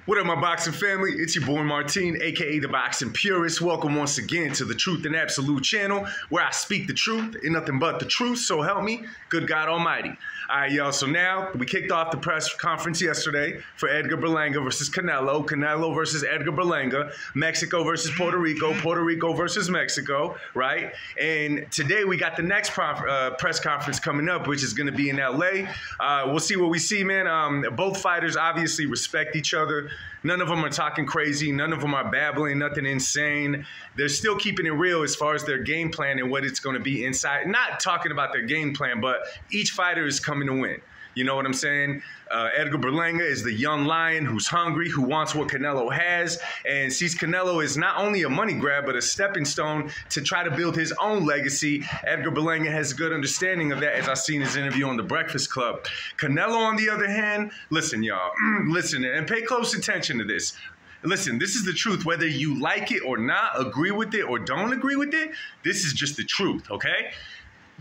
What up, my boxing family? It's your boy Martin, aka the Boxing Purist. Welcome once again to the Truth and Absolute channel, where I speak the truth and nothing but the truth. So help me, good God Almighty. All right, y'all. So now we kicked off the press conference yesterday for Edgar Berlanga versus Canelo. Canelo versus Edgar Berlanga. Mexico versus Puerto Rico. Puerto Rico versus Mexico. Right. And today we got the next press conference coming up, which is going to be in LA. We'll see what we see, man. Both fighters obviously respect each other. None of them are talking crazy. None of them are babbling nothing insane. They're still keeping it real as far as their game plan and what it's going to be inside. Not talking about their game plan, but each fighter is coming to win. You know what I'm saying? Edgar Berlanga is the young lion who's hungry, who wants what Canelo has, and sees Canelo as not only a money grab, but a stepping stone to try to build his own legacy. Edgar Berlanga has a good understanding of that, as I seen his interview on The Breakfast Club. Canelo, on the other hand, listen, y'all, listen, and pay close attention to this. Listen, this is the truth. Whether you like it or not, agree with it or don't agree with it, this is just the truth, okay?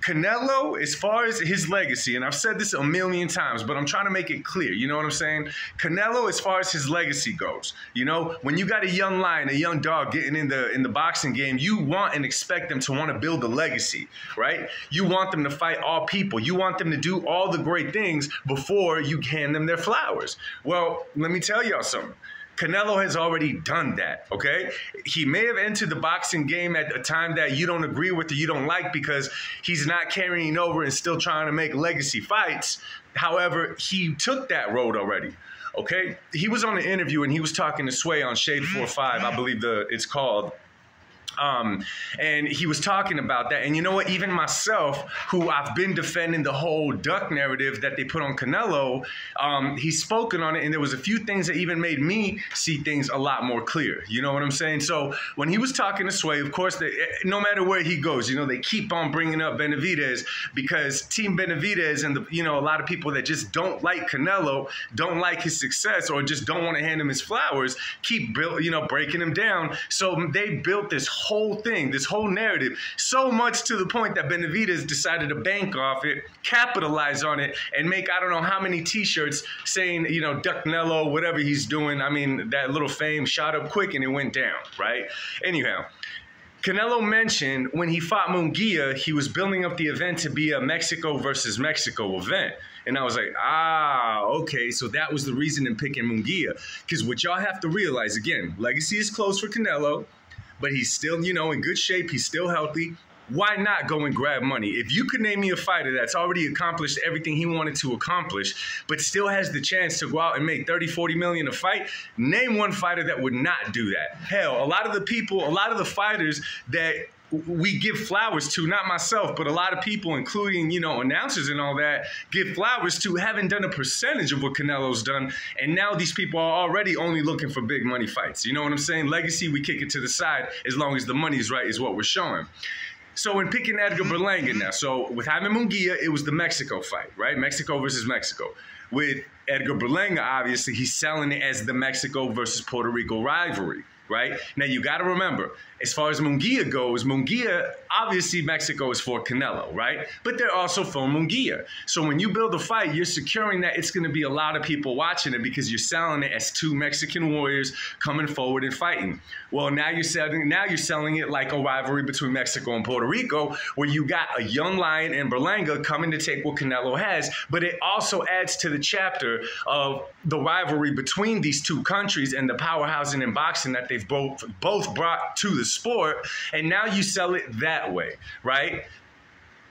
Canelo, as far as his legacy, and I've said this a million times, but I'm trying to make it clear, you know what I'm saying? Canelo, as far as his legacy goes, you know, when you got a young lion, a young dog getting in the boxing game, you want and expect them to want to build a legacy, right? You want them to fight all people. You want them to do all the great things before you hand them their flowers. Well, let me tell y'all something. Canelo has already done that, okay? He may have entered the boxing game at a time that you don't agree with or you don't like because he's not carrying over and still trying to make legacy fights. However, he took that road already, okay? He was on an interview and he was talking to Sway on Shade 45, I believe it's called. And he was talking about that. And you know what? Even myself, who I've been defending the whole duck narrative that they put on Canelo, he's spoken on it. And there was a few things that even made me see things a lot more clear. You know what I'm saying? So when he was talking to Sway, of course, no matter where he goes, you know, they keep on bringing up Benavidez because Team Benavidez and, you know, a lot of people that just don't like Canelo, don't like his success, or just don't want to hand him his flowers, keep, you know, breaking him down. So they built this whole thing, this whole narrative, so much to the point that Benavidez decided to bank off it, capitalize on it, and make I don't know how many t-shirts saying, you know, Duck Canelo, whatever he's doing. I mean, that little fame shot up quick and it went down, right? Anyhow, Canelo mentioned when he fought Munguia, he was building up the event to be a Mexico versus Mexico event. And I was like, okay, so that was the reason in picking Munguia. Because what y'all have to realize, again, legacy is close for Canelo, but he's still, you know, in good shape. He's still healthy. Why not go and grab money? If you could name me a fighter that's already accomplished everything he wanted to accomplish, but still has the chance to go out and make 30, 40 million a fight, name one fighter that would not do that. Hell, a lot of the people, a lot of the fighters that we give flowers to, not myself, but a lot of people, including, you know, announcers and all that, give flowers to, haven't done a percentage of what Canelo's done. And now these people are already only looking for big money fights. You know what I'm saying? Legacy, we kick it to the side as long as the money's right is what we're showing. So in picking Edgar Berlanga now, so with Jaime Munguia, it was the Mexico fight, right? Mexico versus Mexico. With Edgar Berlanga, obviously, he's selling it as the Mexico versus Puerto Rico rivalry. Right? Now, you got to remember, as far as Munguia goes, Munguia, obviously Mexico is for Canelo, right? But they're also for Munguia. So when you build a fight, you're securing that it's going to be a lot of people watching it because you're selling it as two Mexican warriors coming forward and fighting. Well, now you're selling it like a rivalry between Mexico and Puerto Rico, where you got a young lion and Berlanga coming to take what Canelo has, but it also adds to the chapter of the rivalry between these two countries and the powerhousing in boxing that they've both brought to the sport, and now you sell it that way, right?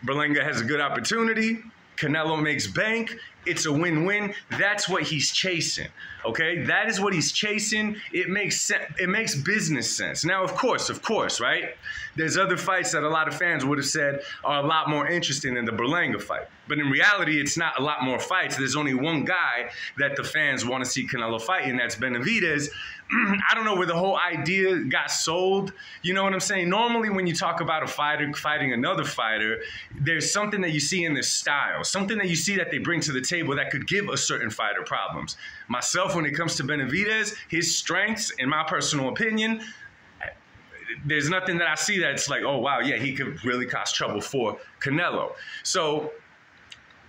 Berlanga has a good opportunity. Canelo makes bank. It's a win-win. That's what he's chasing, okay? That is what he's chasing. It makes sense. It makes business sense. Now, of course, right? There's other fights that a lot of fans would have said are a lot more interesting than the Berlanga fight. But in reality, it's not a lot more fights. There's only one guy that the fans want to see Canelo fight, and that's Benavidez. I don't know where the whole idea got sold. You know what I'm saying? Normally, when you talk about a fighter fighting another fighter, there's something that you see in their style, something that you see that they bring to the table that could give a certain fighter problems. Myself, when it comes to Benavidez, his strengths, in my personal opinion, there's nothing that I see that's like, oh, wow, yeah, he could really cause trouble for Canelo. So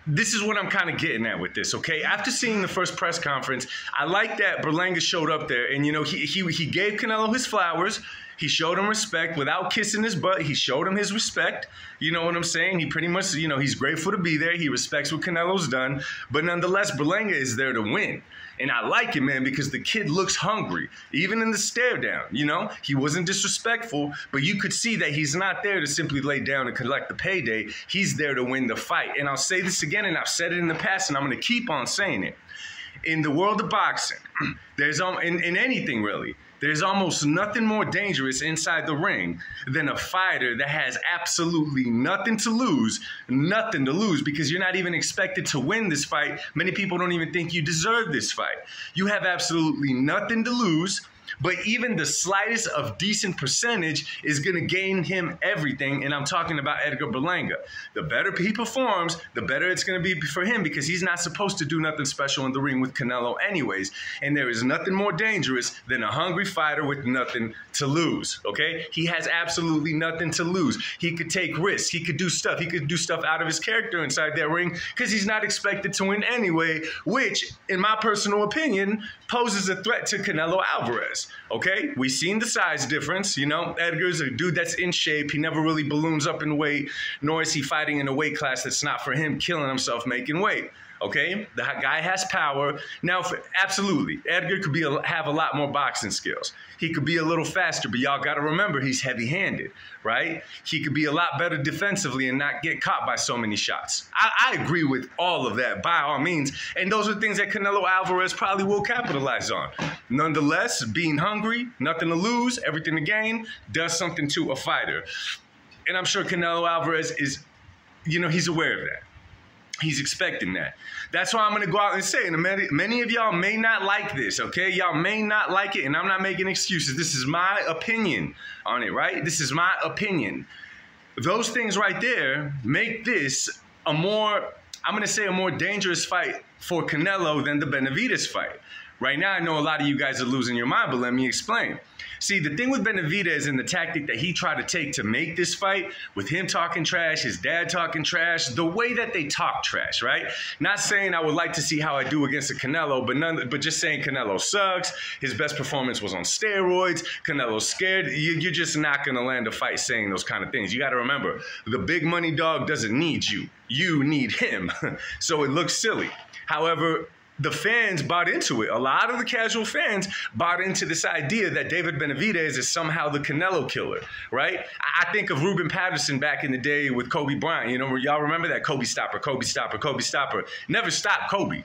this is what I'm kind of getting at with this, okay? After seeing the first press conference, I like that Berlanga showed up there and, you know, he gave Canelo his flowers. He showed him respect without kissing his butt. He showed him his respect. You know what I'm saying? He pretty much, you know, he's grateful to be there. He respects what Canelo's done. But nonetheless, Berlanga is there to win. And I like it, man, because the kid looks hungry. Even in the stare down, you know? He wasn't disrespectful, but you could see that he's not there to simply lay down and collect the payday. He's there to win the fight. And I'll say this again, and I've said it in the past, and I'm going to keep on saying it. In the world of boxing, there's in anything really, there's almost nothing more dangerous inside the ring than a fighter that has absolutely nothing to lose, because you're not even expected to win this fight. Many people don't even think you deserve this fight. You have absolutely nothing to lose, but even the slightest of decent percentage is going to gain him everything, and I'm talking about Edgar Berlanga. The better he performs, the better it's going to be for him, because he's not supposed to do nothing special in the ring with Canelo anyways, and there is nothing more dangerous than a hungry fighter with nothing to lose, okay? He has absolutely nothing to lose. He could take risks. He could do stuff. He could do stuff out of his character inside that ring because he's not expected to win anyway, which, in my personal opinion, poses a threat to Canelo Alvarez. Okay, we've seen the size difference. You know, Edgar's a dude that's in shape. He never really balloons up in weight, nor is he fighting in a weight class that's not for him, killing himself making weight. Okay, the guy has power. Now, absolutely, Edgar could have a lot more boxing skills. He could be a little faster, but y'all got to remember he's heavy-handed, right? He could be a lot better defensively and not get caught by so many shots. I agree with all of that, by all means, and those are things that Canelo Alvarez probably will capitalize on. Nonetheless, being hungry, nothing to lose, everything to gain, does something to a fighter. And I'm sure Canelo Alvarez is, you know, he's aware of that. He's expecting that. That's why I'm going to go out and say, and many of y'all may not like this, okay? Y'all may not like it, and I'm not making excuses. This is my opinion on it, right? This is my opinion. Those things right there make this a more, I'm going to say, a more dangerous fight for Canelo than the Benavidez fight. Right now, I know a lot of you guys are losing your mind, but let me explain. See, the thing with Benavidez and the tactic that he tried to take to make this fight, with him talking trash, his dad talking trash, the way that they talk trash, right? Not saying I would like to see how I do against a Canelo, but just saying Canelo sucks, his best performance was on steroids, Canelo's scared. You're just not going to land a fight saying those kind of things. You got to remember, the big money dog doesn't need you. You need him. So it looks silly. However, the fans bought into it. A lot of the casual fans bought into this idea that David Benavidez is somehow the Canelo killer, right? I think of Ruben Patterson back in the day with Kobe Bryant. You know, y'all remember that? Kobe stopper, Kobe stopper, Kobe stopper. Never stopped Kobe.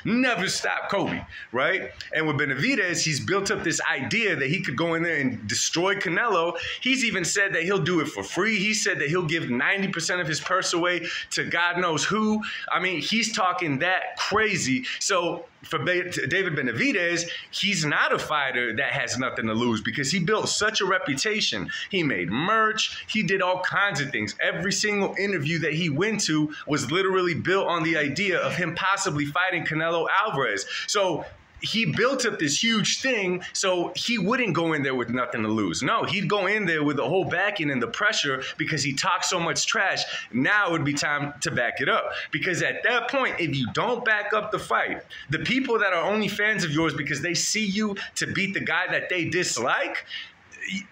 Never stopped Kobe, right? And with Benavidez, he's built up this idea that he could go in there and destroy Canelo. He's even said that he'll do it for free. He said that he'll give 90% of his purse away to God knows who. I mean, he's talking that crazy. So for David Benavidez, he's not a fighter that has nothing to lose because he built such a reputation. He made merch. He did all kinds of things. Every single interview that he went to was literally built on the idea of him possibly fighting Canelo Alvarez. So he built up this huge thing so he wouldn't go in there with nothing to lose. No, he'd go in there with the whole backing and the pressure because he talked so much trash. Now it would be time to back it up. Because at that point, if you don't back up the fight, the people that are only fans of yours because they see you to beat the guy that they dislike,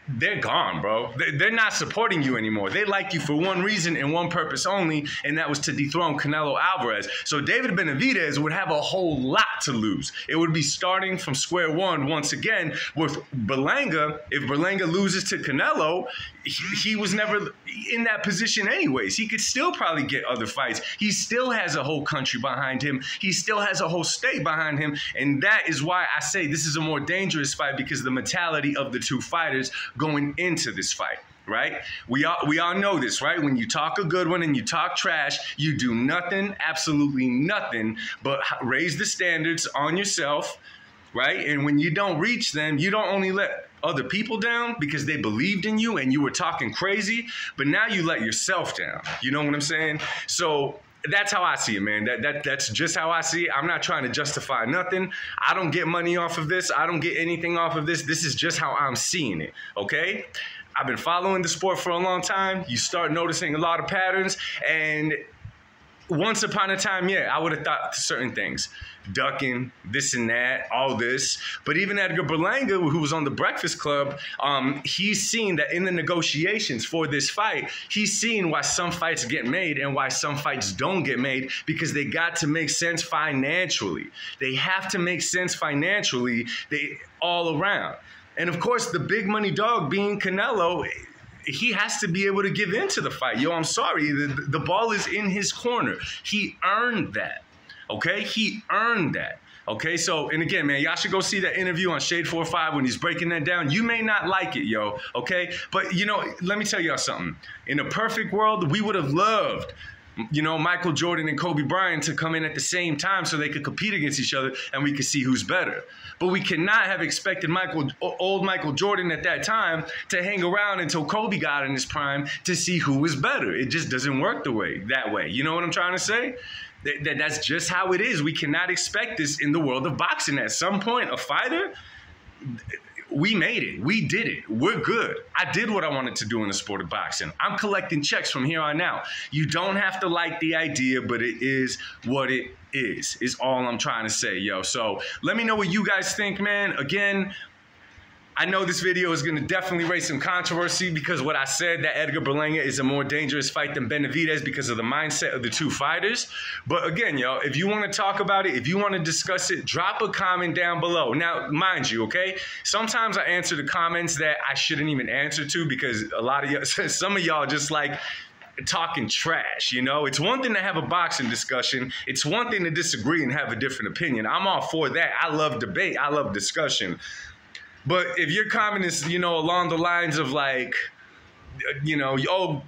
they're gone, bro. They're not supporting you anymore. They like you for one reason and one purpose only, and that was to dethrone Canelo Alvarez. So David Benavidez would have a whole lot to lose. It would be starting from square one once again with Berlanga. If Berlanga loses to Canelo, he was never in that position anyways. He could still probably get other fights. He still has a whole country behind him. He still has a whole state behind him, and that is why I say this is a more dangerous fight because of the mentality of the two fighters going into this fight, right? We all know this, right? When you talk a good one and you talk trash, you do nothing, absolutely nothing, but raise the standards on yourself, right? And when you don't reach them, you don't only let other people down because they believed in you and you were talking crazy, but now you let yourself down. You know what I'm saying? So that's how I see it, man. That's just how I see it. I'm not trying to justify nothing. I don't get money off of this. I don't get anything off of this. This is just how I'm seeing it, okay? I've been following the sport for a long time. You start noticing a lot of patterns, and once upon a time, yeah, I would have thought certain things. Ducking, this and that, all this. But even Edgar Berlanga, who was on the Breakfast Club, he's seen that in the negotiations for this fight, he's seen why some fights get made and why some fights don't get made, because they got to make sense financially. They have to make sense financially, all around. And of course, the big money dog being Canelo, he has to be able to give in to the fight. Yo, I'm sorry. The ball is in his corner. He earned that. Okay? He earned that. Okay? So, and again, man, y'all should go see that interview on Shade 45 when he's breaking that down. You may not like it, yo. Okay? But, you know, let me tell y'all something. In a perfect world, we would have loved, you know, Michael Jordan and Kobe Bryant to come in at the same time so they could compete against each other and we could see who's better. But we cannot have expected old Michael Jordan at that time to hang around until Kobe got in his prime to see who was better. It just doesn't work that way. You know what I'm trying to say? That's just how it is. We cannot expect this in the world of boxing. At some point, a fighter, we made it. We did it. We're good. I did what I wanted to do in the sport of boxing. I'm collecting checks from here on out. You don't have to like the idea, but it is what it is all I'm trying to say, yo. So let me know what you guys think, man. Again, I know this video is going to definitely raise some controversy because what I said, that Edgar Berlanga is a more dangerous fight than Benavidez because of the mindset of the two fighters. But again, yo, if you want to talk about it, if you want to discuss it, drop a comment down below. Now, mind you, okay, sometimes I answer the comments that I shouldn't even answer to because a lot of y'all, some of y'all just like talking trash, you know? It's one thing to have a boxing discussion. It's one thing to disagree and have a different opinion. I'm all for that. I love debate. I love discussion. But if your comment is, you know, along the lines of like, you know, oh,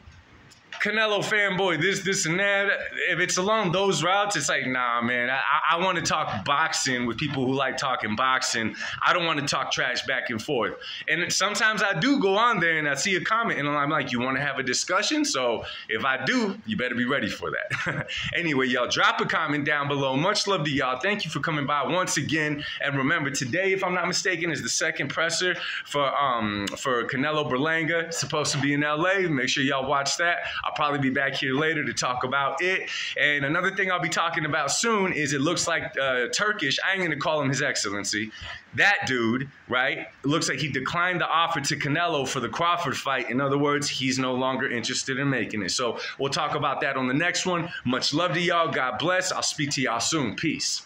Canelo fanboy, this and that, if it's along those routes, it's like, nah, man, I want to talk boxing with people who like talking boxing. I don't want to talk trash back and forth. And sometimes I do go on there and I see a comment and I'm like, you want to have a discussion? So if I do, you better be ready for that. Anyway, y'all, drop a comment down below. Much love to y'all. Thank you for coming by once again. And remember, today, if I'm not mistaken, is the second presser for Canelo Berlanga. It's supposed to be in LA. Make sure y'all watch that. I'll probably be back here later to talk about it. And another thing I'll be talking about soon is it looks like Turkish, I ain't going to call him His Excellency, that dude, right? It looks like he declined the offer to Canelo for the Crawford fight. In other words, he's no longer interested in making it. So we'll talk about that on the next one. Much love to y'all. God bless. I'll speak to y'all soon. Peace.